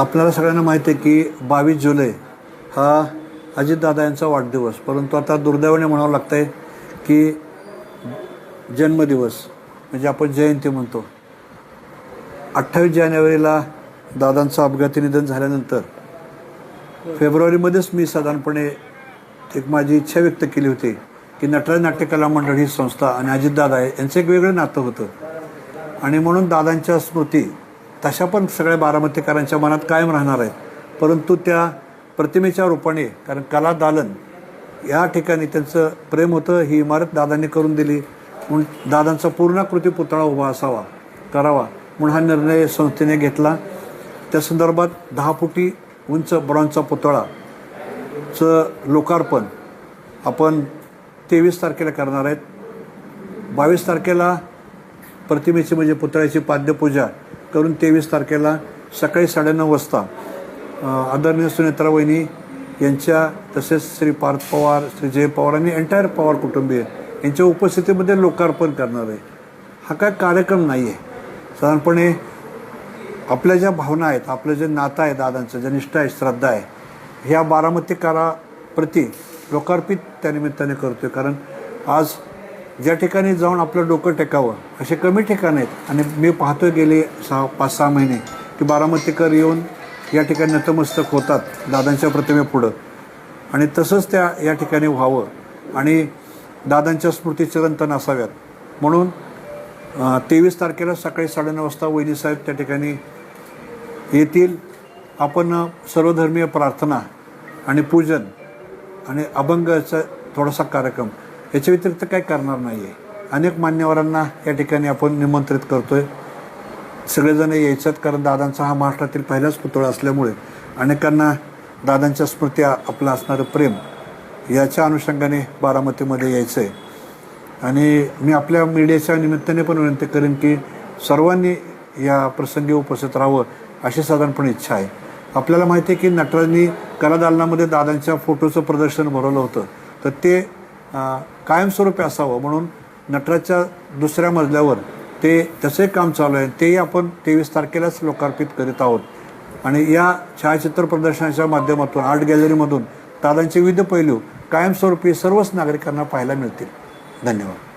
आपल्याला सगळ्यांना माहिती आहे की 22 जुलै हा अजितदादा यांचा वाढदिवस, परंतु आता दुर्दैवाने म्हणावं लागतं आहे की जन्मदिवस म्हणजे आपण जयंती म्हणतो. 28 जानेवारीला दादांचं अपघाती निधन झाल्यानंतर फेब्रुवारीमध्येच मी साधारणपणे एक माझी इच्छा व्यक्त केली होती की नटराज नाट्यकला मंडळ ही संस्था आणि अजितदादा यांचं एक वेगळं नातं होतं आणि म्हणून दादांच्या स्मृती तशा पण सगळ्या बारामतीकरांच्या मनात कायम राहणार आहेत. परंतु त्या प्रतिमेच्या रूपाने, कारण कला दालन या ठिकाणी त्यांचं प्रेम होतं, ही इमारत दादांनी करून दिली म्हणून दादांचा पूर्णाकृती पुतळा उभा करावा म्हणून हा निर्णय संस्थेने घेतला. त्या संदर्भात 10 फुटी उंच ब्रॉन्झचा पुतळाचं लोकार्पण आपण 23 तारखेला करणार आहेत. 22 तारखेला प्रतिमेची म्हणजे पुतळ्याची पाद्यपूजा करून 23 तारखेला सकाळी 9:30 वाजता आदरणीय सुनेत्रा वहिनी यांच्या तसेच श्री पार्थ पवार, श्री जय पवार आणि एंटायर पवार कुटुंबीय यांच्या उपस्थितीमध्ये लोकार्पण करणार आहे. हा काय कार्यक्रम नाही आहे. साधारणपणे आपल्या ज्या भावना आहेत, आपलं जे नातं आहे दादांचं, जे निष्ठा आहे, श्रद्धा आहे, ह्या बारामतीकाराप्रती लोकार्पित त्यानिमित्ताने करतो आहे. कारण आज ज्या ठिकाणी जाऊन आपलं डोकं टेकावं असे कमी ठिकाणं आहेत आणि मी पाहतोय गेले 5-6 महिने की बारामतीकर येऊन या ठिकाणी नतमस्तक होतात दादांच्या प्रतिमेपुढं आणि तसंच त्या या ठिकाणी व्हावं आणि दादांच्या स्मृतिचिरंतन असाव्यात म्हणून 23 तारखेला सकाळी 9:30 वाजता वहिनीसाहेब त्या ठिकाणी येतील. आपण सर्वधर्मीय प्रार्थना आणि पूजन आणि अभंगाचा थोडासा कार्यक्रम याच्या व्यतिरिक्त काही करणार नाही आहे. अनेक मान्यवरांना या ठिकाणी आपण निमंत्रित करतो आहे. सगळेजण यायच्यात, कारण दादांचा हा महाराष्ट्रातील पहिलाच पुतळा असल्यामुळे अनेकांना दादांच्या स्मृती, आपलं असणारं प्रेम याच्या अनुषंगाने बारामतीमध्ये यायचं आहे. आणि मी आपल्या मीडियाच्या निमित्ताने पण विनंती करेन की सर्वांनी या प्रसंगी उपस्थित राहावं अशी साधारणपणे इच्छा आहे. आपल्याला माहिती आहे की नटराजनी कलादालनामध्ये दादांच्या फोटोचं प्रदर्शन भरवलं होतं, तर ते कायमस्वरूपी असावं म्हणून नटराजच्या दुसऱ्या मजल्यावर त्याचं काम चालू आहे. तेही आपण 23 तारखेलाच लोकार्पित करीत आहोत आणि या छायाचित्र प्रदर्शनाच्या माध्यमातून आर्ट गॅलरीमधून दादांचे विविध पैलू कायमस्वरूपी सर्वच नागरिकांना पाहायला मिळतील. धन्यवाद.